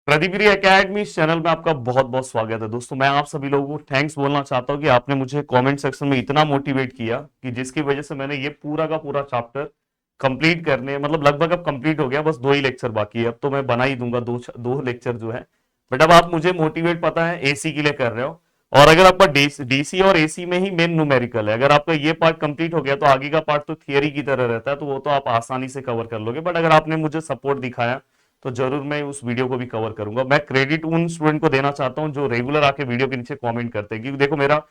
प्रदीप गिरी academy इस channel में आपका बहुत बहुत स्वागत है दोस्तों। मैं आप सभी लोगों को थैंक्स बोलना चाहता हूं कि आपने मुझे कमेंट सेक्शन में इतना मोटिवेट किया कि जिसकी वजह से मैंने ये पूरा का पूरा चैप्टर कंप्लीट करने मतलब लगभग अब कंप्लीट हो गया, बस 2 ही लेक्चर बाकी है। अब तो मैं बना ही दूंगा दो दो लेक्चर जो है। बट अब आप मुझे मोटिवेट पता है एसी के लिए कर रहे हो, और अगर आपका डीसी और एसी में ही मेन न्यूमेरिकल है, अगर आपका ये पार्ट कंप्लीट हो गया तो आगे का पार्ट तो थियरी की तरह रहता है, तो वो तो आप आसानी से कवर कर लोगे। बट अगर आपने मुझे सपोर्ट दिखाया तो जरूर मैं उस वीडियो को भी कवर करूंगा। मैं क्रेडिट उन स्टूडेंट को देना चाहता हूं जो रेगुलर आके वीडियो के नीचे कमेंट करते हैं, क्योंकि देखो मेरा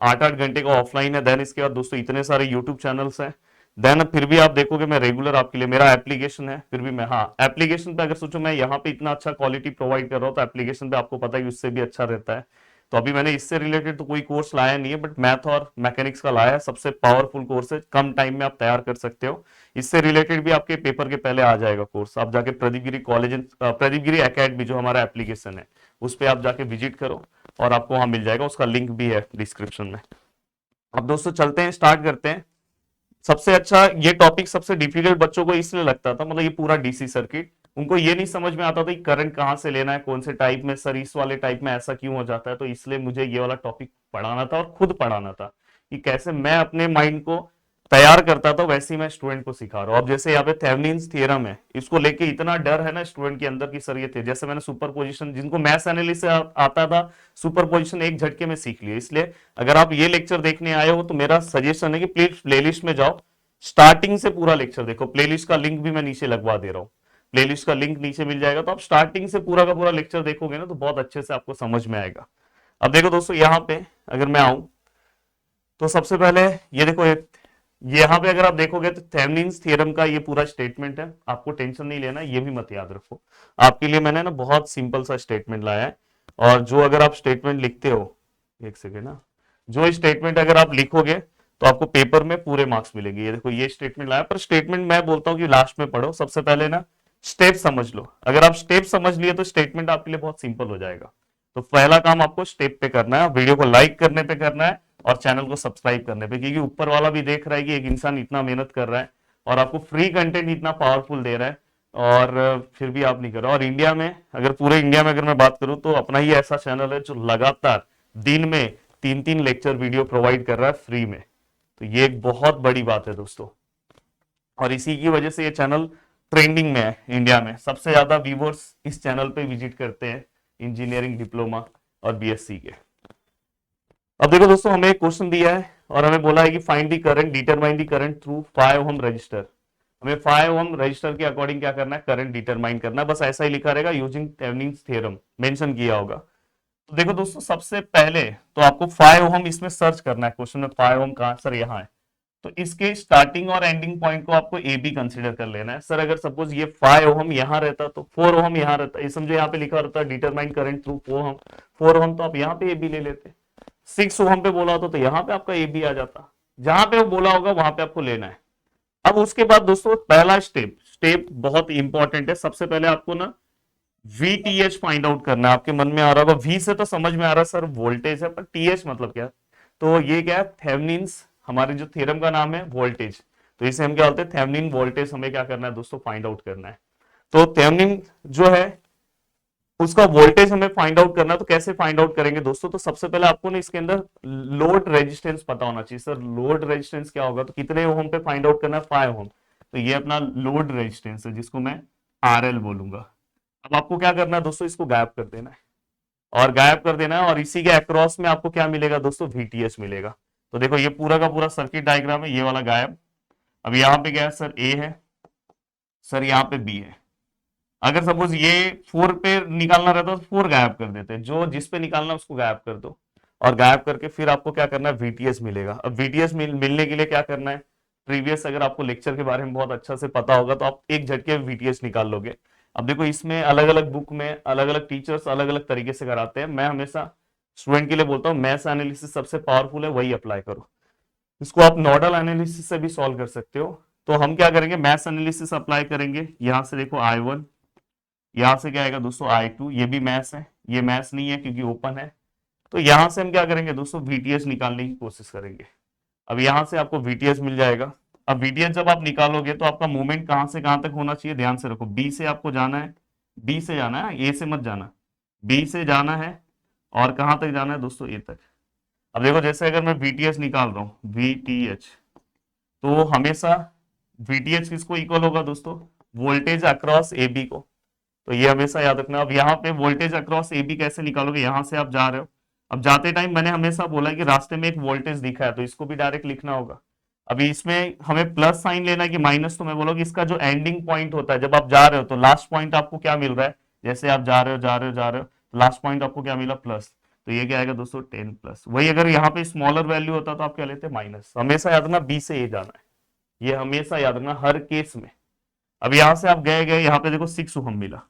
8-8 घंटे का ऑफलाइन है, देन इसके बाद दोस्तों इतने सारे यूट्यूब चैनल्स हैं, देन फिर भी आप देखोगे मैं रेगुलर आपके लिए मेरा एप्लीकेशन है, फिर भी मैं हाँ एप्लीकेशन पे अगर सोचो मैं यहाँ पे इतना अच्छा क्वालिटी प्रोवाइड कर रहा हूँ तो एप्लीकेशन पे आपको पता है कि उससे भी अच्छा रहता है। तो अभी मैंने इससे रिलेटेड तो कोई कोर्स लाया नहीं है, बट मैथ और मैकेनिक्स का लाया है। सबसे पावरफुल कोर्स है, कम टाइम में आप तैयार कर सकते हो। इससे रिलेटेड भी आपके पेपर के पहले आ जाएगा कोर्स। आप जाके प्रदीप गिरी कॉलेज प्रदीप गिरी एकेडमी जो हमारा एप्लीकेशन है उस पर आप जाके विजिट करो और आपको वहां मिल जाएगा, उसका लिंक भी है डिस्क्रिप्शन में। अब दोस्तों चलते हैं, स्टार्ट करते हैं। सबसे अच्छा ये टॉपिक सबसे डिफिकल्ट बच्चों को इसलिए लगता था, मतलब ये पूरा डीसी सर्किट उनको ये नहीं समझ में आता था कि करंट कहां से लेना है, कौन से टाइप में, सर इस वाले टाइप में ऐसा क्यों हो जाता है। तो इसलिए मुझे ये वाला टॉपिक पढ़ाना था और खुद पढ़ाना था कि कैसे मैं अपने माइंड को तैयार करता था, वैसे ही मैं स्टूडेंट को सिखा रहा हूं। अब जैसे यहाँ पे थेवेनिन्स थ्योरम है, इसको लेके इतना डर है ना स्टूडेंट के अंदर की सर ये थे, जैसे मैंने सुपर पोजिशन जिनको मैथ्स एनालिसिस आता था सुपर पोजिशन एक झटके में सीख लिया। इसलिए अगर आप ये लेक्चर देखने आए हो तो मेरा सजेशन है कि प्लीज प्लेलिस्ट में जाओ, स्टार्टिंग से पूरा लेक्चर देखो। प्लेलिस्ट का लिंक भी मैं नीचे लगवा दे रहा हूँ, प्लेलिस्ट का लिंक नीचे मिल जाएगा, तो आप स्टार्टिंग से पूरा का पूरा लेक्चर देखोगे ना तो बहुत अच्छे से आपको समझ में आएगा। अब देखो दोस्तों यहाँ पे अगर मैं आऊं तो सबसे पहले ये देखो ये यहाँ पे अगर आप देखोगे तो थेवेनिन्स थ्योरम का ये पूरा स्टेटमेंट है, आपको टेंशन नहीं लेना, ये भी मत याद रखो। आपके लिए मैंने ना बहुत सिंपल सा स्टेटमेंट लाया है, और जो अगर आप स्टेटमेंट लिखते हो, एक सेकेंड ना, जो स्टेटमेंट अगर आप लिखोगे तो आपको पेपर में पूरे मार्क्स मिलेंगे। ये देखो ये स्टेटमेंट लाया, पर स्टेटमेंट मैं बोलता हूँ कि लास्ट में पढ़ो, सबसे पहले ना स्टेप समझ लो। अगर आप स्टेप समझ लिए तो स्टेटमेंट आपके लिए बहुत सिंपल हो जाएगा। तो पहला काम आपको स्टेप पे करना है, वीडियो को लाइक करने पे करना है और चैनल को सब्सक्राइब करने पे, क्योंकि ऊपर वाला भी देख रहा है कि एक इंसान इतना मेहनत कर रहा है और आपको फ्री कंटेंट इतना पावरफुल दे रहा है, और फिर भी आप नहीं कर रहे। और इंडिया में अगर पूरे इंडिया में अगर मैं बात करूं तो अपना ही ऐसा चैनल है जो लगातार दिन में 3-3 लेक्चर वीडियो प्रोवाइड कर रहा है फ्री में। तो ये एक बहुत बड़ी बात है दोस्तों, और इसी की वजह से ये चैनल ट्रेंडिंग में है। इंडिया में सबसे ज्यादा व्यूवर्स इस चैनल पे विजिट करते हैं इंजीनियरिंग डिप्लोमा और बीएससी के। अब देखो दोस्तों हमें एक क्वेश्चन दिया है और हमें बोला है कि find the current, determine the current through 5 ohm resistor. हमें 5 ओम रजिस्टर के अकॉर्डिंग क्या करना है, करंट डिटरमाइन करना है। बस ऐसा ही लिखा रहेगा, यूजिंग थेवेनिन्स थ्योरम मेंशन किया होगा। तो देखो दोस्तों सबसे पहले तो आपको 5 ओम इसमें सर्च करना है। क्वेश्चन में 5 ओम का आंसर यहाँ है, तो इसके स्टार्टिंग और एंडिंग पॉइंट को आपको ए बी कंसिडर कर लेना है। सर अगर सपोज ये 5 ओम यहाँ रहता तो 4 ओम यहाँ रहता, ये समझो यहाँ पे लिखा रहता डिटरमाइन करंट थ्रू 4 ओम, तो आप यहाँ पे ए बी ले लेते। 6 ओम पे बोला होता तो यहाँ पे आपका ए बी आ जाता, जहां पे वो बोला होगा वहां पे आपको लेना है। अब उसके बाद दोस्तों पहला स्टेप, स्टेप बहुत इंपॉर्टेंट है। सबसे पहले आपको ना वीटीएच फाइंड आउट करना है। आपके मन में आ रहा होगा वी से तो समझ में आ रहा है सर वोल्टेज है, पर टीएच मतलब क्या? तो ये क्या है, थेवेनिन्स हमारे जो थ्योरम का नाम है वोल्टेज, तो इसे हम क्या बोलते हैं थेवेनिन वोल्टेज। हमें क्या करना है दोस्तों, फाइंड आउट करना है। तो थेवेनिन जो है उसका वोल्टेज हमें फाइंड आउट करना है। तो कैसे फाइंड आउट करेंगे दोस्तों, तो सबसे पहले आपको ना इसके अंदर लोड रेजिस्टेंस पता होना चाहिए। सर लोड रेजिस्टेंस क्या होगा, तो कितने ओम पे फाइंड आउट करना है, 5 ओम। तो ये अपना लोड रेजिस्टेंस है जिसको मैं आरएल बोलूंगा। अब आपको क्या करना है दोस्तों, इसको गायब कर देना है, और गायब कर देना है, और इसी के अक्रॉस में आपको क्या मिलेगा दोस्तों, वीटीएस मिलेगा। तो देखो ये पूरा का पूरा सर्किट डायग्राम है, ये वाला गायब। अब यहाँ पे क्या है सर, ए है, सर यहाँ पे बी है। अगर सपोज ये 4 पे निकालना रहता तो 4 गायब कर देते, जो जिस पे निकालना उसको गायब कर दो, और गायब करके फिर आपको क्या करना है, वीटीएस मिलेगा। अब वीटीएस मिलने के लिए क्या करना है, प्रीवियस अगर आपको लेक्चर के बारे में बहुत अच्छा से पता होगा तो आप एक झटके में वीटीएस निकाल लोगे। अब देखो इसमें अलग अलग बुक में अलग अलग टीचर्स अलग अलग तरीके से कराते हैं। मैं हमेशा स्टूडेंट के लिए बोलता हूँ मैथ्स एनालिसिस सबसे पावरफुल है, वही अप्लाई करो। इसको आप नोडल एनालिसिस से भी सॉल्व कर सकते हो। तो हम क्या करेंगे, मैथ्स एनालिसिस अप्लाई करेंगे। यहां से देखो I1, यहां से क्या आएगा दोस्तों I2, ये भी मैथ्स है, ये मैथ्स नहीं है क्योंकि ओपन है। तो यहां से हम क्या करेंगे दोस्तों, वीटीएस निकालने की कोशिश करेंगे। अब यहां से आपको वीटीएस मिल जाएगा। अब वीटीएस जब आप निकालोगे तो आपका मूवमेंट कहां से कहां तक होना चाहिए, ध्यान से रखो, बी से आपको जाना है बी से जाना है, ए से मत जाना, बी से जाना है। और कहां तक जाना है दोस्तों, ए तक। अब देखो जैसे अगर मैं वीटीएच निकाल रहा हूँ, वीटीएच, तो हमेशा वीटीएच किसको इक्वल होगा दोस्तों, वोल्टेज अक्रॉस ए बी को। तो ये हमेशा याद रखना। अब यहाँ पे वोल्टेज अक्रॉस ए बी कैसे निकालोगे, यहाँ से आप जा रहे हो, अब जाते टाइम मैंने हमेशा बोला कि रास्ते में एक वोल्टेज दिखा है तो इसको भी डायरेक्ट लिखना होगा। अभी इसमें हमें प्लस साइन लेना है कि माइनस, तो मैं बोला कि इसका जो एंडिंग पॉइंट होता है जब आप जा रहे हो तो लास्ट पॉइंट आपको क्या मिल रहा है, जैसे आप जा रहे हो जा रहे हो जा रहे हो, लास्ट पॉइंट आपको क्या मिला, प्लस। तो ये क्या आएगा दोस्तों, 10 प्लस। वही अगर यहाँ पे स्मॉलर वैल्यू होता तो आप क्या लेते, माइनस। हमेशा याद रखना बी से ए जाना है, ये हमेशा याद रखना हर केस में। अब यहाँ से आप गए गए, यहाँ पे देखो 6 ओहम मिला।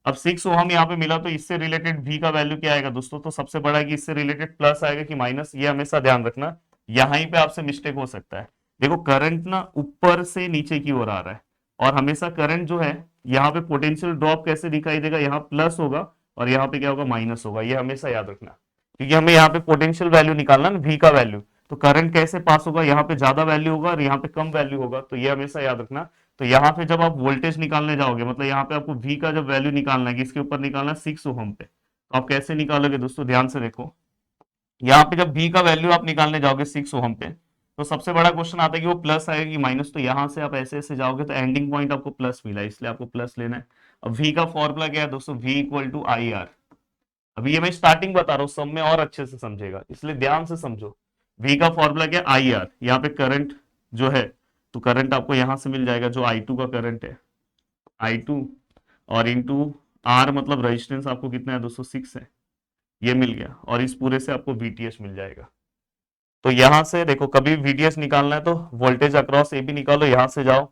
अब 6 ओहम यहाँ पे मिला तो इससे रिलेटेड v का वैल्यू क्या आएगा दोस्तों, तो सबसे बड़ा है कि इससे रिलेटेड प्लस आएगा कि माइनस, ये हमेशा ध्यान रखना। यहीं पे आपसे मिस्टेक हो सकता है। देखो करंट ना ऊपर से नीचे की ओर आ रहा है, और हमेशा करंट जो है यहाँ पे पोटेंशियल ड्रॉप कैसे दिखाई देगा, यहाँ प्लस होगा और यहाँ पे क्या होगा, माइनस होगा। ये हमेशा याद रखना, क्योंकि हमें यहाँ पे पोटेंशियल वैल्यू निकालना ना, v का वैल्यू। तो करंट कैसे पास होगा, यहाँ पे ज्यादा वैल्यू होगा और यहाँ पे कम वैल्यू होगा, तो ये हमेशा याद रखना। तो यहाँ पे जब आप वोल्टेज निकालने जाओगे, मतलब यहाँ पे आपको V का जब वैल्यू निकालना है, किसके ऊपर निकालना है, 6 ओहम पे, तो आप कैसे निकालोगे दोस्तों, ध्यान से देखो। यहाँ पे जब V का वैल्यू आप निकालने जाओगे 6 ओहम पे, तो सबसे बड़ा क्वेश्चन आता है कि वो प्लस आएगा कि माइनस। तो यहाँ से आप ऐसे ऐसे जाओगे तो एंडिंग पॉइंट आपको प्लस मिला, इसलिए आपको प्लस लेना है। अब V का फॉर्मूला क्या है दोस्तों, V equal to I R. अभी ये मैं स्टार्टिंग बता रहा हूँ, सब में और अच्छे से समझेगा, इसलिए ध्यान से समझो। V का फॉर्मूला क्या है, आई आर। यहाँ पे करंट जो है, तो करंट आपको यहां से मिल जाएगा जो I2 का करंट है, I2, और इंटू आर मतलब रेजिस्टेंस आपको कितना है दोस्तों, 6 है, ये मिल गया। और इस पूरे से आपको VTH मिल जाएगा। तो यहां से देखो, कभी VTH निकालना है तो वोल्टेज अक्रॉस ए बी निकालो, यहां से जाओ,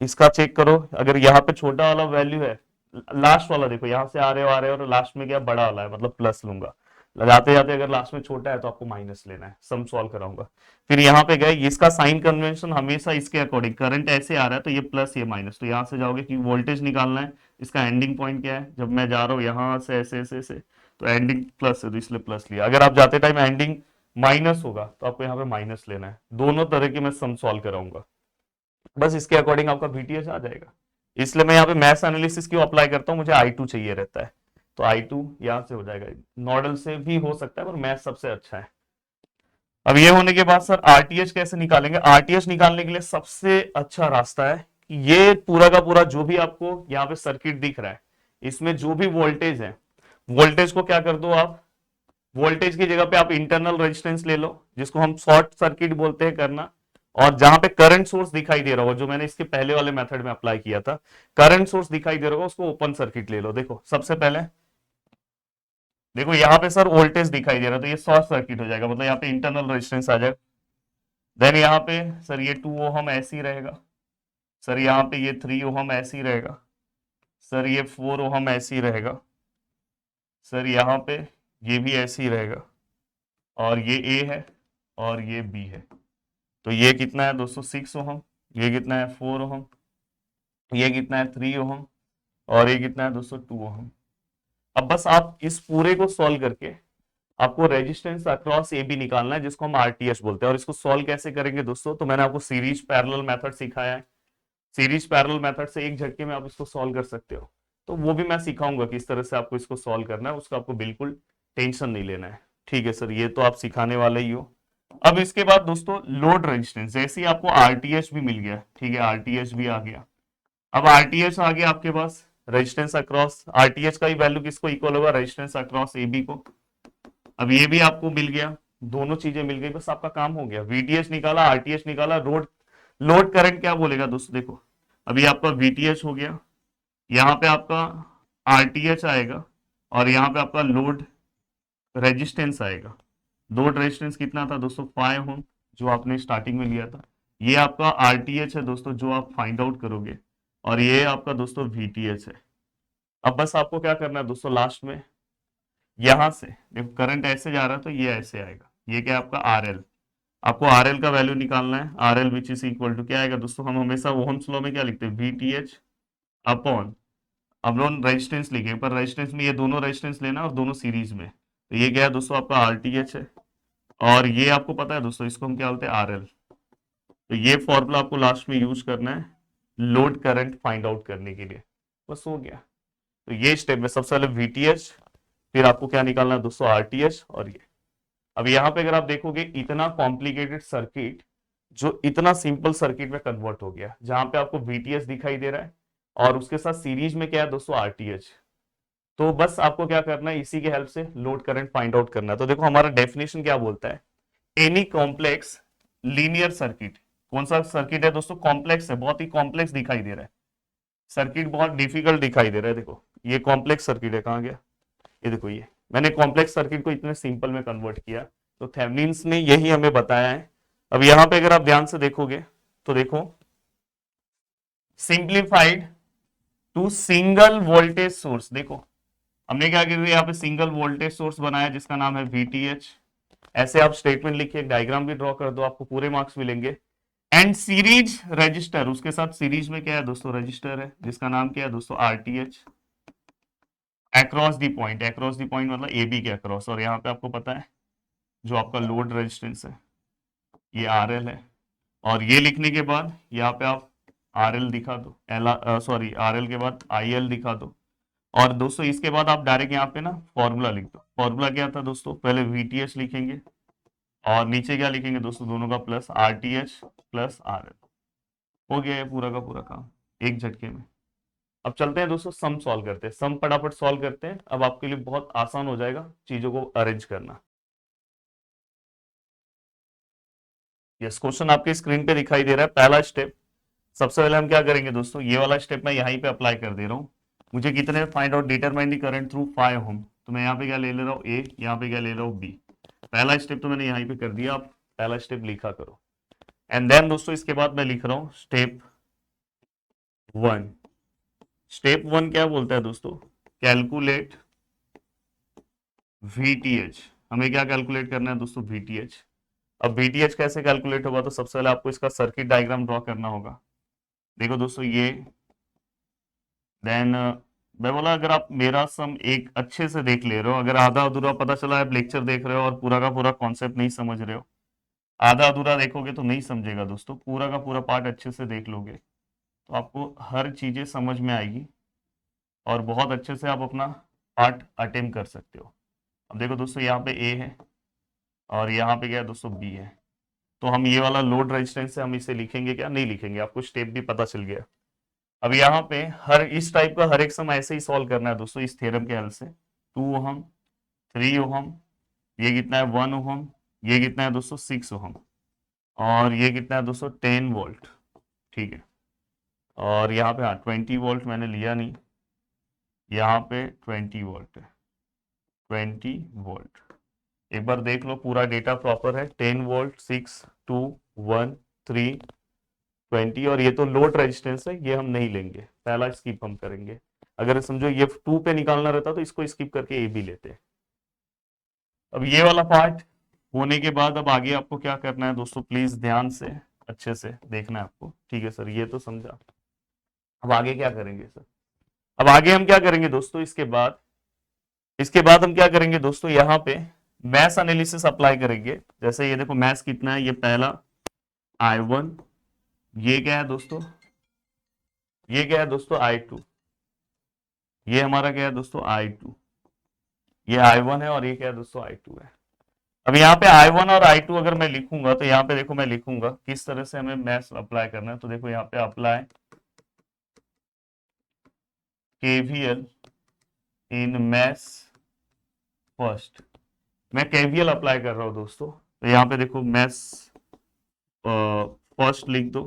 इसका चेक करो। अगर यहाँ पे छोटा वाला वैल्यू है, लास्ट वाला देखो, यहाँ से आ रहे हो और लास्ट में क्या बड़ा वाला है, मतलब प्लस लूंगा। जाते जाते अगर लास्ट में छोटा है तो आपको माइनस लेना है, सम सॉल्व कराऊंगा। फिर यहाँ पे गए, इसका साइन कन्वेंशन हमेशा इसके अकॉर्डिंग, करंट ऐसे आ रहा है तो ये प्लस ये माइनस, तो यहाँ से जाओगे कि वोल्टेज निकालना है, इसका एंडिंग पॉइंट क्या है, जब मैं जा रहा हूँ यहाँ से ऐसे ऐसे ऐसे, तो एंडिंग प्लस है तो इसलिए प्लस लिया। अगर आप जाते टाइम एंडिंग माइनस होगा तो आपको यहाँ पे माइनस लेना है। दोनों तरह के मैं सम सॉल्व कराऊंगा, बस इसके अकॉर्डिंग आपका VTH आ जाएगा। इसलिए मैं यहाँ पे मैथ्स एनालिसिस क्यों अप्लाई करता हूँ, मुझे I2 चाहिए रहता है, तो I2 यहाँ से हो जाएगा। नॉडल से भी हो सकता है पर मैथ सबसे अच्छा है। अब ये होने के बाद सर RTH कैसे निकालेंगे, RTH निकालने के लिए सबसे अच्छा रास्ता है कि ये पूरा का पूरा जो भी आपको यहाँ पे सर्किट दिख रहा है, इसमें जो भी वोल्टेज है, वोल्टेज को क्या कर दो आप, वोल्टेज की जगह पे आप इंटरनल रेजिस्टेंस ले लो, जिसको हम शॉर्ट सर्किट बोलते हैं करना। और जहां पे करंट सोर्स दिखाई दे रहा होगा, जो मैंने इसके पहले वाले मेथड में अप्लाई किया था, करंट सोर्स दिखाई दे रहा होगा, उसको ओपन सर्किट ले लो। देखो सबसे पहले देखो यहाँ पे सर वोल्टेज दिखाई दे रहा है तो ये शॉर्ट सर्किट हो जाएगा, मतलब यहाँ पे इंटरनल रेजिस्टेंस आ जाएगा। देन यहाँ पे सर ये 2 ओहम ऐसे ही रहेगा, सर यहाँ पे ये 3 ओहम ऐसे ही रहेगा, सर ये 4 ओहम ऐसे ही रहेगा, सर यहाँ पे ये भी ऐसे ही रहेगा, और ये ए है और ये बी है। तो ये कितना है दोस्तों, 6 ओहम, ये कितना है 4 ओहम, ये कितना है 3 ओहम, और ये कितना है दोस्तों 2 ओहम। अब बस आप इस पूरे को सॉल्व करके आपको रेजिस्टेंस अक्रॉस ए बी निकालना है, जिसको हम RTH बोलते हैं। और इसको सॉल्व कैसे करेंगे दोस्तों, तो मैंने आपको सीरीज पैरेलल मेथड सिखाया है। सीरीज पैरेलल मेथड से एक झटके में आप इसको सॉल्व कर सकते हो, तो वो भी मैं सिखाऊंगा किस तरह से आपको इसको सॉल्व करना है, उसका आपको बिल्कुल टेंशन नहीं लेना है। ठीक है सर, ये तो आप सिखाने वाले ही हो। अब इसके बाद दोस्तों लोड रेजिस्टेंस, जैसे ही आपको RTH भी मिल गया, ठीक है RTH भी आ गया। अब RTH आ गया आपके पास, रेजिस्टेंस अक्रॉस, RTH का ही वैल्यू किसको इक्वल होगा, रेजिस्टेंस अक्रॉस AB को। अब ये भी आपको मिल गया, दोनों चीजें मिल गई, बस आपका काम हो गया। VTH निकाला, RTH निकाला, लोड लोड करंट क्या बोलेगा दोस्तों, देखो अभी आपका VTH हो गया, यहाँ पे आपका RTH आएगा, और यहाँ पे आपका लोड रेजिस्टेंस आएगा। लोड रेजिस्टेंस कितना था दोस्तों, 5 ओम, जो आपने स्टार्टिंग में लिया था। ये आपका RTH है दोस्तों, जो आप फाइंड आउट करोगे, और ये आपका दोस्तों VTH है। अब बस आपको क्या करना है दोस्तों, लास्ट में यहां से देखो करंट ऐसे जा रहा है तो ये ऐसे आएगा, ये क्या है आपका RL। आपको RL का वैल्यू निकालना है, RL which is equal to क्या आएगा दोस्तों, हम हमेशा ओहम्स लॉ में क्या लिखते हैं, VTH अपॉन, अब लोन रेजिस्टेंस लिखे पर रेजिस्टेंस में ये दोनों रेजिस्टेंस लेना और दोनों सीरीज में, तो ये क्या है दोस्तों आपका RTH है। और ये आपको पता है दोस्तों, इसको हम क्या बोलते हैं, RL। तो ये फॉर्मूला आपको लास्ट में यूज करना है लोड करंट फाइंड आउट करने के लिए, बस हो गया। तो ये स्टेप में सबसे पहले वीटीएच, फिर आपको क्या निकालना है दोस्तों, आरटीएच और ये। अब यहाँ पे अगर आप देखोगे इतना कॉम्प्लिकेटेड सर्किट जो इतना सिंपल सर्किट में कन्वर्ट हो गया, जहां पे आपको वीटीएस दिखाई दे रहा है और उसके साथ सीरीज में क्या है दोस्तों, आरटीएच। तो बस आपको क्या करना है, इसी के हेल्प से लोड करंट फाइंड आउट करना है। तो देखो हमारा डेफिनेशन क्या बोलता है, एनी कॉम्प्लेक्स लीनियर सर्किट। कौन सा सर्किट है दोस्तों, कॉम्प्लेक्स है, बहुत ही कॉम्प्लेक्स दिखाई दे रहा है, सर्किट बहुत डिफिकल्ट दिखाई दे रहा है। देखो ये कॉम्प्लेक्स सर्किट है, कहाँ गया, ये देखो, ये मैंने कॉम्प्लेक्स सर्किट को इतने सिंपल में कन्वर्ट किया। तो थेवेनिन्स ने यही हमें बताया है। अब यहां पे अगर आप ध्यान से देखोगे तो देखो, simplified to single voltage source. देखो हमने क्या किया, यहाँ पे सिंगल वोल्टेज सोर्स बनाया जिसका नाम है वीटीएच। ऐसे आप स्टेटमेंट लिखिए, डायग्राम भी ड्रॉ कर दो, आपको पूरे मार्क्स मिलेंगे। एंड सीरीज रजिस्टर, उसके साथ सीरीज में क्या है दोस्तों, रजिस्टर है जिसका नाम क्या है दोस्तों, RTH. Across the point, across the point मतलब ए बी के अक्रॉस। और यहाँ पे आपको पता है जो आपका लोड रेजिस्टेंस है ये आर एल है। और ये लिखने के बाद यहाँ पे आप आर एल दिखा दो, सॉरी आर एल के बाद आई एल दिखा दो। और दोस्तों इसके बाद आप डायरेक्ट यहाँ पे ना फॉर्मूला लिख दो। फॉर्मूला क्या था दोस्तों, पहले वीटीएच लिखेंगे और नीचे क्या लिखेंगे दोस्तों, दोनों का plus, RTH plus R L. हो गया ये पूरा का पूरा काम एक झटके में। अब चलते हैं दोस्तों, सम सॉल्व करते हैं, सम फटाफट सॉल्व करते हैं। अब आपके लिए बहुत आसान हो जाएगा चीजों को अरेंज करना। यस, क्वेश्चन आपके स्क्रीन पे दिखाई दे रहा है। पहला स्टेप, सबसे पहले हम क्या करेंगे दोस्तों, ये वाला स्टेप मैं यहीं पे अप्लाई कर दे रहा हूँ। मुझे कितने find out, determine the current through 5 ओम। तो मैं यहाँ पे क्या ले रहा हूँ, ए, यहाँ पे क्या ले रहा हूँ, बी। पहला स्टेप तो मैंने यहीं पे कर दिया, आप पहला स्टेप लिखा करो। एंड देन दोस्तों इसके बाद मैं लिख रहा हूँ स्टेप 1। स्टेप 1 क्या बोलता है दोस्तों, कैलकुलेट वीटीएच। हमें क्या कैलकुलेट करना है दोस्तों, वीटीएच। अब वीटीएच कैसे कैलकुलेट होगा, तो सबसे पहले आपको इसका सर्किट डायग्राम ड्रॉ करना होगा। देखो दोस्तों ये, देन मैं बोला अगर आप मेरा सम एक अच्छे से देख ले रहे हो, अगर आधा अधूरा पता चला आप लेक्चर देख रहे हो और पूरा का पूरा कॉन्सेप्ट नहीं समझ रहे हो, आधा अधूरा देखोगे तो नहीं समझेगा दोस्तों। पूरा का पूरा पार्ट अच्छे से देख लोगे तो आपको हर चीजें समझ में आएगी और बहुत अच्छे से आप अपना पार्ट अटेम्प्ट कर सकते हो। अब देखो दोस्तों यहाँ पे ए है और यहाँ पे क्या है दोस्तों, बी है। तो हम ये वाला लोड रेजिस्टेंस से हम इसे लिखेंगे क्या, नहीं लिखेंगे, आपको स्टेप भी पता चल गया। अब यहाँ पे हर इस टाइप का हर एक सम ऐसे ही सॉल्व करना है दोस्तों इस थ्योरम के हेल्प से। 2 ओहम, 3 ओहम, ये कितना है 1 ओहम, ये कितना है दोस्तों 6 ओहम, और ये कितना है दोस्तों 10 वोल्ट। ठीक है, और यहाँ पे हाँ 20 वोल्ट मैंने लिया नहीं, यहाँ पे 20 वोल्ट है, 20 वोल्ट। एक बार देख लो पूरा डेटा प्रॉपर है, 10 वोल्ट, 6, 2, 1, 3, 20। और ये तो लोड रेजिस्टेंस है, ये हम नहीं लेंगे, पहला स्किप हम करेंगे। अगर समझो ये 2 पे निकालना रहता तो इसको स्किप करके ए भी लेते। अब ये वाला पार्ट होने के बाद अब आगे आपको क्या करना है दोस्तों, प्लीज ध्यान से अच्छे से देखना है आपको। ठीक है सर, ये तो समझा। अब आगे क्या करेंगे सर, अब आगे हम क्या करेंगे दोस्तों, इसके बाद हम क्या करेंगे दोस्तों, यहाँ पे मैथ एनालिसिस अप्लाई करेंगे। जैसे ये देखो मैथ कितना है, ये पहला I1, ये क्या है दोस्तों, ये क्या है दोस्तों I2, ये हमारा क्या है दोस्तों I2, ये I1 है और ये क्या है दोस्तों I2 है। अब यहाँ पे I1 और I2 अगर मैं लिखूंगा तो यहाँ पे देखो मैं लिखूंगा किस तरह से हमें मैथ अप्लाई करना है। तो देखो यहाँ पे apply KVL in math first, मैं KVL अप्लाई कर रहा हूँ दोस्तों। तो यहाँ पे देखो मैथ्स फर्स्ट लिख दो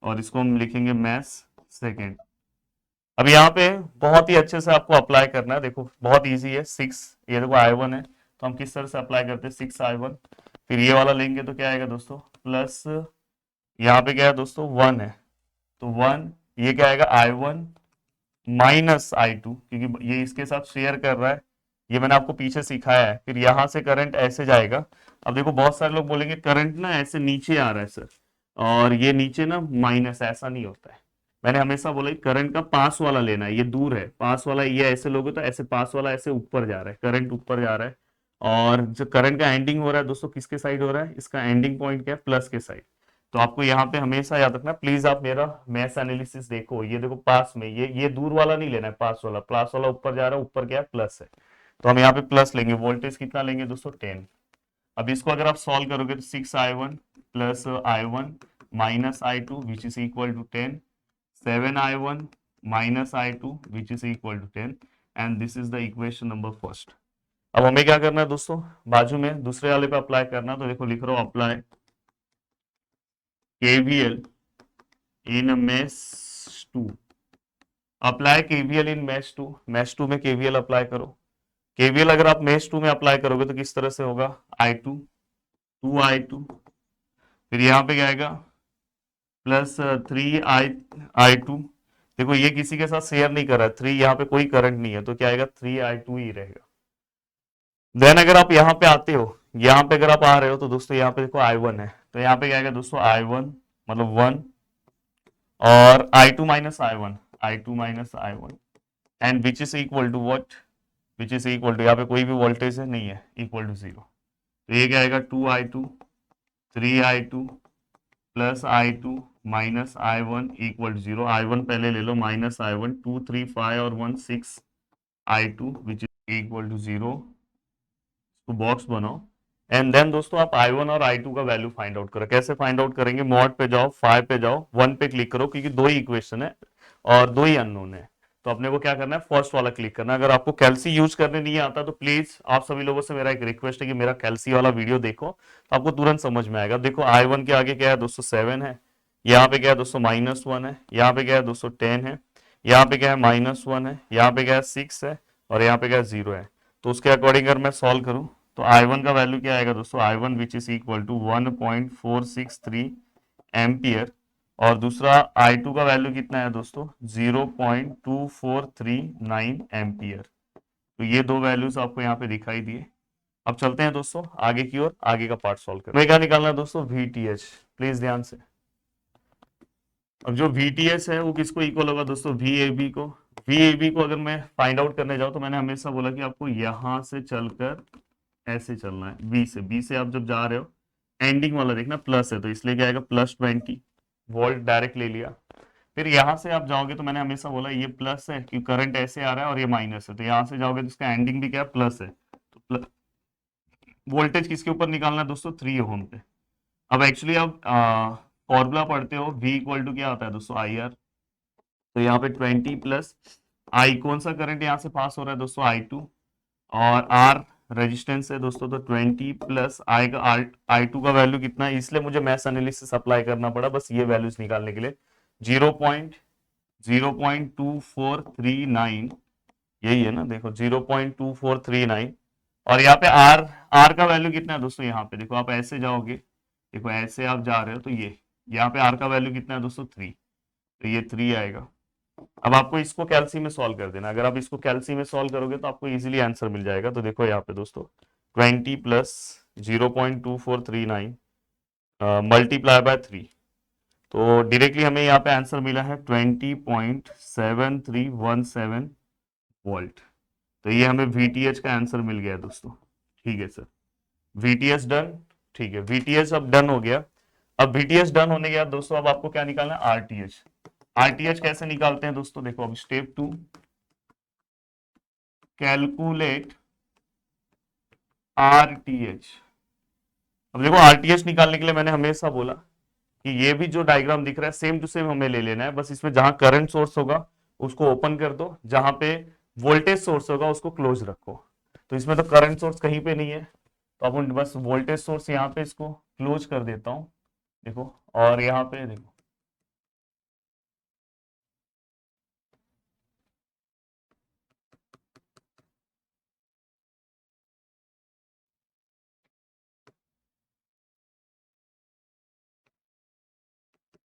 और इसको हम लिखेंगे मैथ्स सेकेंड। अब यहाँ पे बहुत ही अच्छे से आपको अप्लाई करना है, देखो बहुत इजी है। 6, ये देखो I1 है तो हम किस तरह से अप्लाई करते हैं, 6I1, फिर ये वाला लेंगे तो क्या आएगा दोस्तों, प्लस यहाँ पे क्या है दोस्तों 1 है तो 1, ये क्या आएगा I1 माइनस I2, क्योंकि ये इसके साथ शेयर कर रहा है, ये मैंने आपको पीछे सिखाया है। फिर यहां से करंट ऐसे जाएगा। अब देखो बहुत सारे लोग बोलेंगे करंट ना ऐसे नीचे आ रहा है सर, और ये नीचे ना माइनस, ऐसा नहीं होता है। मैंने हमेशा बोला करंट का पास वाला लेना है, ये दूर है, पास वाला ये ऐसे लोगे तो ऐसे पास वाला ऐसे ऊपर जा रहा है, करंट ऊपर जा रहा है। और जो करंट का एंडिंग हो रहा है दोस्तों किसके साइड हो रहा है, इसका एंडिंग पॉइंट क्या है, प्लस के साइड। तो आपको यहाँ पे हमेशा याद रखना, प्लीज आप मेरा मैथ्स एनालिसिस देखो, ये देखो पास में ये दूर वाला नहीं लेना है, पास वाला ऊपर जा रहा है, ऊपर क्या है प्लस है, तो हम यहाँ पे प्लस लेंगे, वोल्टेज कितना लेंगे दोस्तों 10। अब इसको अगर आप सॉल्व करोगे तो 6i1 plus i1 minus i2 which is equal to 10, 7i1 minus i2 which is equal to 10, and this is the equation number first. अब हमें क्या करना है दोस्तों, बाजू में दूसरे वाले पे अप्लाई करना, तो देखो लिख रहा हूँ अप्लाई KVL इन मेश 2, अप्लाई KVL इन मेश 2 में KVL अप्लाई करो। KVL अगर आप मेश 2 में अप्लाई करोगे तो किस तरह से होगा, i2 2i2, फिर यहाँ पे क्या आएगा प्लस 3i2, देखो ये किसी के साथ शेयर नहीं कर रहा है, 3 यहाँ पे कोई करंट नहीं है, तो क्या आएगा 3i2 ही रहेगा। देन अगर आप यहाँ पे आते हो, यहाँ पे अगर आप आ रहे हो तो दोस्तों यहाँ पे देखो i1 है, तो यहाँ पे क्या आएगा दोस्तों i1 मतलब 1, और i2 minus I one and which is equal to what, which is equal to, यहाँ पे कोई भी वोल्टेज है नहीं है, इक्वल टू 0, तो ये क्या आएगा 2i2 3i2 plus i2 minus i1 equal to 0, i1 पहले ले लो माइनस i1, 2 3 5 और 1 6i2 which is equal to 0, तो बॉक्स बनाओ, एंड देन दोस्तों आप i1 और i2 का वैल्यू फाइंड आउट करो। कैसे फाइंड आउट करेंगे, मॉड पे जाओ, 5 पे जाओ, 1 पे क्लिक करो, क्योंकि दो ही इक्वेशन है और दो ही अननोन है, तो अपने को क्या करना है फर्स्ट वाला क्लिक करना है। अगर आपको कैल्सी यूज करने नहीं आता तो प्लीज आप सभी लोगों से मेरा एक रिक्वेस्ट है कि मेरा कैल्सी वाला वीडियो देखो, तो आपको तुरंत समझ में आएगा। देखो i1 के आगे क्या है दोस्तों 7 है, यहाँ पे क्या है दोस्तों -1 है, यहाँ पे क्या है दोस्तों 10 है, यहाँ पे क्या है -1 है, यहाँ पे क्या है 6 है, और यहाँ पे क्या है 0 है। तो उसके अकॉर्डिंग अगर मैं सॉल्व करूं तो i1 का वैल्यू क्या आएगा दोस्तों, i1 which is equal to 1.463 ampere, और दूसरा i2 का वैल्यू कितना है दोस्तों 0.2439 एम्पियर। तो ये दो वैल्यूज आपको यहाँ पे दिखाई दिए। अब चलते हैं दोस्तों आगे की ओर, आगे का पार्ट सॉल्व करें। हमें क्या निकालना है दोस्तों, VTH, प्लीज ध्यान से। अब जो VTH है वो किसको इक्वल होगा दोस्तों, VAB को। VAB को अगर मैं फाइंड आउट करने जाऊं तो मैंने हमेशा बोला कि आपको यहां से चलकर ऐसे चलना है, बी से आप जब जा रहे हो एंडिंग वाला देखना प्लस है, तो इसलिए क्या आएगा +20 वोल्ट डायरेक्ट ले लिया। फिर यहां से आप जाओगे तो मैंने हमेशा बोला ये प्लस है क्योंकि करंट ऐसे आ रहा है और ये माइनस है, तो यहां से जाओगे तो इसका एंडिंग भी क्या है प्लस है, तो वोल्टेज किसके ऊपर निकालना है दोस्तों 3 ओम पे। अब एक्चुअली आप फॉर्मूला पढ़ते हो, V इक्वल टू क्या होता है दोस्तों IR, तो यहाँ पे 20 प्लस I, कौन सा करंट यहाँ से पास हो रहा है दोस्तों I2, और R रेजिस्टेंस है दोस्तों, तो 20 प्लस I2 का वैल्यू कितना है, इसलिए मुझे मैथ्स एनालिसिस अप्लाई करना पड़ा बस ये वैल्यूज निकालने के लिए, 0.2439, यही है ना, देखो 0.2439, और यहाँ पे R का वैल्यू कितना है दोस्तों, यहाँ पे देखो आप ऐसे जाओगे, देखो ऐसे आप जा रहे हो तो ये यहाँ पे R का वैल्यू कितना है दोस्तों 3, तो ये 3 आएगा। अब आपको इसको कैल्सी में सॉल्व कर देना, अगर आप इसको कैल्सी में सॉल्व करोगे तो आपको इजीली आंसर मिल जाएगा। तो देखो यहाँ पे दोस्तों 20 प्लस 0.2439 मल्टीप्लाई बाय 3, तो डायरेक्टली हमें यहाँ पे आंसर मिला है 20.7317 वोल्ट। तो ये हमें VTH का आंसर मिल गया दोस्तों। ठीक है सर, VTH डन, ठीक है VTH अब डन हो गया। अब VTH डन होने के बाद दोस्तों अब आपको क्या निकालना है, RTH। RTH कैसे निकालते हैं दोस्तों, देखो अब स्टेप 2, कैलकुलेट RTH। अब देखो RTH निकालने के लिए मैंने हमेशा बोला कि ये भी जो डायग्राम दिख रहा है सेम टू सेम हमें ले लेना है, बस इसमें जहां करंट सोर्स होगा उसको ओपन कर दो, जहां पे वोल्टेज सोर्स होगा उसको क्लोज रखो। तो इसमें तो करंट सोर्स कहीं पे नहीं है, तो अपन बस वोल्टेज सोर्स यहाँ पे इसको क्लोज कर देता हूं, देखो, और यहाँ पे देखो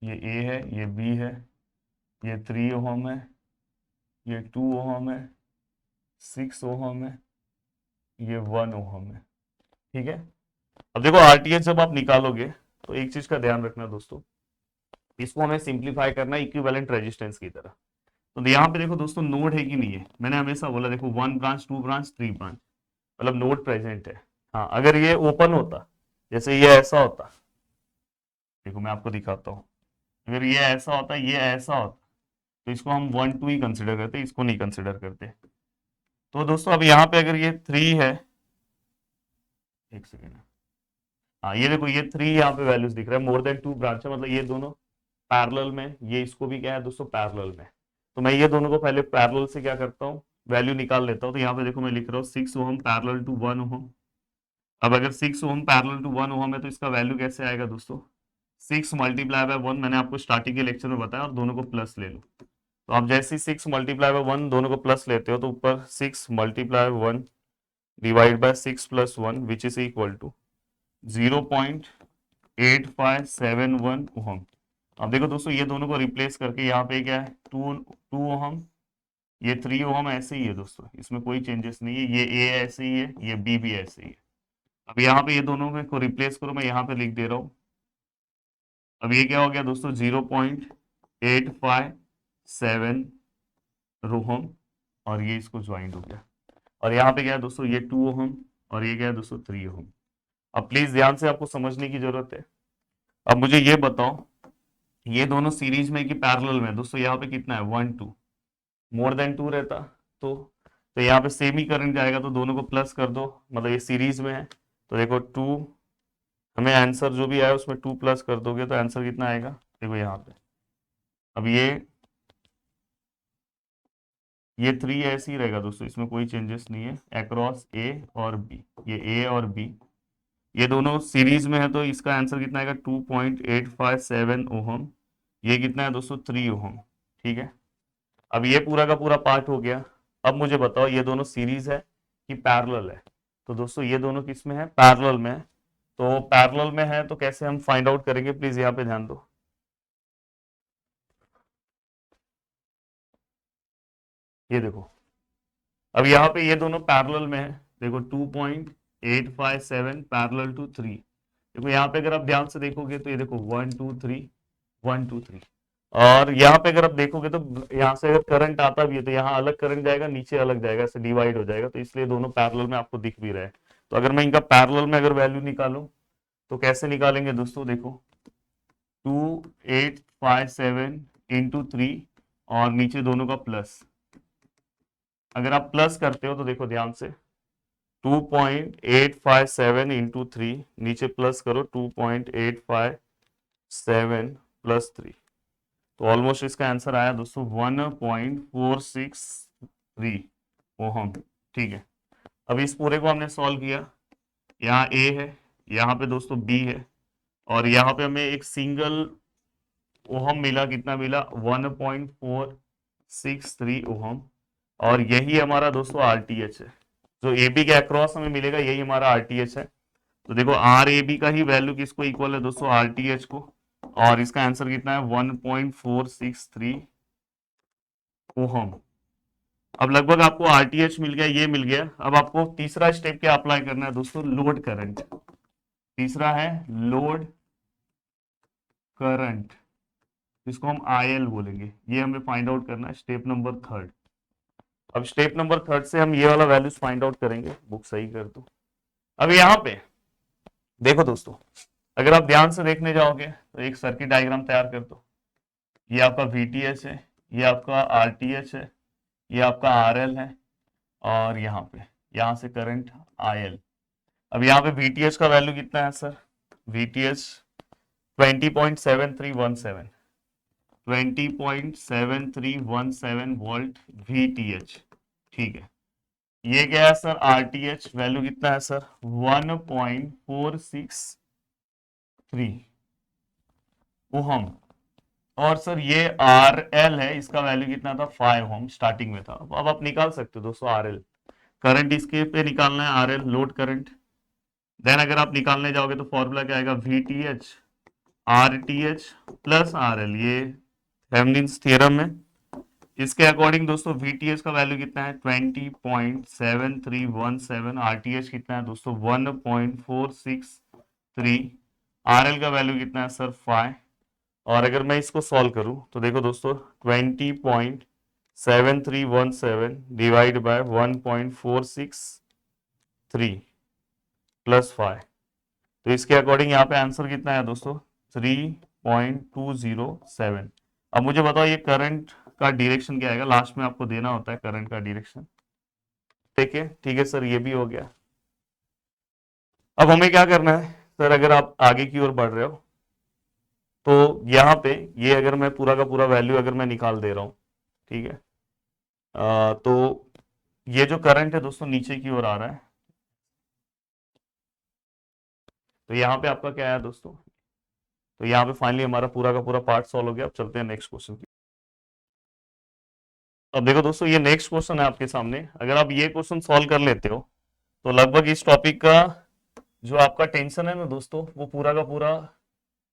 ये A है, ये B है, ये 3 ओहम है, ये 2 ओहम है, 6 ओहम है, ये 1 ओहम है। ठीक है, अब देखो RTH जब आप निकालोगे तो एक चीज का ध्यान रखना दोस्तों, इसको हमें सिंप्लीफाई करना है इक्विवेलेंट रेजिस्टेंस की तरह। तो यहाँ पे देखो दोस्तों नोड है कि नहीं है, मैंने हमेशा बोला देखो 1 ब्रांच 2 ब्रांच 3 ब्रांच, मतलब नोड प्रेजेंट है। हाँ अगर ये ओपन होता, जैसे ये ऐसा होता, देखो मैं आपको दिखाता हूँ, अगर ये ऐसा होता, ये ऐसा होता, तो इसको हम 1 2 ही कंसिडर करते, इसको नहीं कंसिडर करते। तो दोस्तों अब यहाँ पे अगर ये 3 है, एक सेकेंड, हाँ ये देखो ये 3 यहाँ पे वैल्यूज दिख रहा है, मोर देन 2 ब्रांच है, मतलब ये दोनों पैरेलल में, ये इसको भी क्या है दोस्तों पैरेलल में। तो मैं ये दोनों को पहले पैरेलल से क्या करता हूँ, वैल्यू निकाल लेता हूँ। तो यहाँ पे देखो मैं लिख रहा हूँ 6 ओम पैरेलल टू 1 ओम। अब अगर 6 ओम पैरेलल टू 1 ओम है तो इसका वैल्यू कैसे आएगा दोस्तों, 6 मल्टीप्लाई बाय 1, मैंने आपको स्टार्टिंग के लेक्चर में बताया, और दोनों को प्लस ले लो। तो आप जैसे ही 6 मल्टीप्लाई बाय 1 दोनों को प्लस लेते हो, तो ऊपर 6 multiply 1 divide by 6 plus 1 which is equal to 0.8571 ohm. अब देखो दोस्तों ये दोनों को रिप्लेस करके यहाँ पे क्या है, 2 ओहम, ये 3 ओहम ऐसे ही है दोस्तों, इसमें कोई चेंजेस नहीं है, ये ए ऐसे ही है, ये बी भी ऐसे ही है। अब यहाँ पे ये दोनों में को रिप्लेस करो, मैं यहाँ पे लिख दे रहा हूँ। अब ये क्या हो गया दोस्तों, 0.857 ओहम, और ये इसको ज्वाइंट हो गया। और यहाँ पे क्या है दोस्तों, ये 2 ओहम, और ये क्या है दोस्तों 3 ओहम। अब प्लीज ध्यान से आपको समझने की जरूरत है। अब मुझे ये बताओ, ये दोनों सीरीज में कि पैरेलल में दोस्तों, यहाँ पे कितना है 1 2, मोर देन 2 रहता तो यहाँ पे सेम ही करंट जाएगा, तो दोनों को प्लस कर दो, मतलब ये सीरीज में है। तो देखो 2, हमें आंसर जो भी आया उसमें 2 प्लस कर दोगे तो आंसर कितना आएगा, देखो यहाँ पे। अब ये 3 ऐसे ही रहेगा दोस्तों, इसमें कोई चेंजेस नहीं है, अक्रॉस ए और बी, ये ए और बी ये दोनों सीरीज में है, तो इसका आंसर कितना आएगा 2.857 ओहम। ये कितना है दोस्तों 3 ओहम, ठीक है। अब ये पूरा का पूरा पार्ट हो गया। अब मुझे बताओ ये दोनों सीरीज है कि पैरेलल है। तो दोस्तों ये दोनों किस में है, पैरेलल में है। तो पैरेलल में है तो कैसे हम फाइंड आउट करेंगे, प्लीज यहाँ पे ध्यान दो। ये देखो, अब यहाँ पे ये दोनों पैरेलल में है, देखो 2.857 पैरेलल टू 3। देखो यहाँ पे अगर आप ध्यान से देखोगे तो ये देखो 1 2 3, 1 2 3, और यहाँ पे अगर आप देखोगे तो यहाँ से अगर करंट आता भी है तो यहाँ अलग करंट जाएगा, नीचे अलग जाएगा, ऐसे डिवाइड हो जाएगा, तो इसलिए दोनों पैरेलल में आपको दिख भी रहा है। तो अगर मैं इनका पैरेलल में अगर वैल्यू निकालूं तो कैसे निकालेंगे दोस्तों, देखो 2857 इंटू 3, और नीचे दोनों का प्लस। अगर आप प्लस करते हो तो देखो ध्यान से 2.857 इंटू 3, नीचे प्लस करो 2.857 प्लस 3, तो ऑलमोस्ट इसका आंसर आया दोस्तों 1.463 ओहम, ठीक है। अब इस पूरे को हमने सॉल्व किया, यहाँ ए है, यहाँ पे दोस्तों बी है, और यहाँ पे हमें एक सिंगल ओहम मिला, कितना मिला 1.463 ओहम, और यही हमारा दोस्तों आरटीएच है, जो ए बी के अक्रॉस हमें मिलेगा, यही हमारा आरटीएच है। तो देखो आर ए बी का ही वैल्यू किसको इक्वल है दोस्तों, आरटीएच को, और इसका आंसर कितना है 1.463 ओहम। अब लगभग आपको आरटीएच मिल गया, ये मिल गया। अब आपको तीसरा स्टेप क्या अप्लाई करना है दोस्तों, लोड करंट। तीसरा है लोड करंट, जिसको हम आईएल बोलेंगे, ये हमें फाइंड आउट करना है, स्टेप नंबर थर्ड। अब स्टेप नंबर थर्ड से हम ये वाला वैल्यूज फाइंड आउट करेंगे, बुक सही कर दो। अब यहाँ पे देखो दोस्तों, अगर आप ध्यान से देखने जाओगे तो एक सर्किट डायग्राम तैयार कर दो। ये आपका वीटीएच है, ये आपका आरटीएच है, ये आपका आरएल है, और यहाँ से करंट आईएल। अब यहाँ पे वीटीएच का वैल्यू कितना है सर, वीटीएच 20.7317, 20.7317 वोल्ट वीटीएच, ठीक है। ये क्या है सर, आरटीएच वैल्यू कितना है सर 1.463 ओहम, और सर ये आर एल है, इसका वैल्यू कितना था 5 ओम, स्टार्टिंग में था। अब आप निकाल सकते हो दोस्तों आर एल, करंट इसके पे निकालना है, R L load current. Then अगर आप निकालने जाओगे तो फॉर्मूला क्या आएगा, V T H R T H plus R L, ये थेवेनिन्स थ्योरम है। इसके अकॉर्डिंग दोस्तों वी टी एच का वैल्यू कितना है 20.7317, आर टी एच कितना है दोस्तों 1.463, आर एल का वैल्यू कितना है सर 5। और अगर मैं इसको सॉल्व करूं तो देखो दोस्तों 20.7317 डिवाइड बाय 1.463 प्लस 5, तो इसके अकॉर्डिंग यहाँ पे आंसर कितना है दोस्तों 3.207। अब मुझे बताओ ये करंट का डायरेक्शन क्या आएगा, लास्ट में आपको देना होता है करंट का डायरेक्शन। ठीक है सर, ये भी हो गया। अब हमें क्या करना है सर, अगर आप आगे की ओर बढ़ रहे हो तो यहाँ पे ये अगर मैं पूरा का पूरा वैल्यू अगर मैं निकाल दे रहा हूँ, ठीक है, तो ये जो करंट है दोस्तों नीचे की ओर आ रहा है, तो यहाँ पे आपका क्या है दोस्तों, तो यहाँ पे फाइनली हमारा पूरा का पूरा पार्ट सॉल्व हो गया। अब चलते हैं नेक्स्ट क्वेश्चन की। अब देखो दोस्तों, ये नेक्स्ट क्वेश्चन है आपके सामने। अगर आप ये क्वेश्चन सॉल्व कर लेते हो तो लगभग इस टॉपिक का जो आपका टेंशन है ना दोस्तों, वो पूरा का पूरा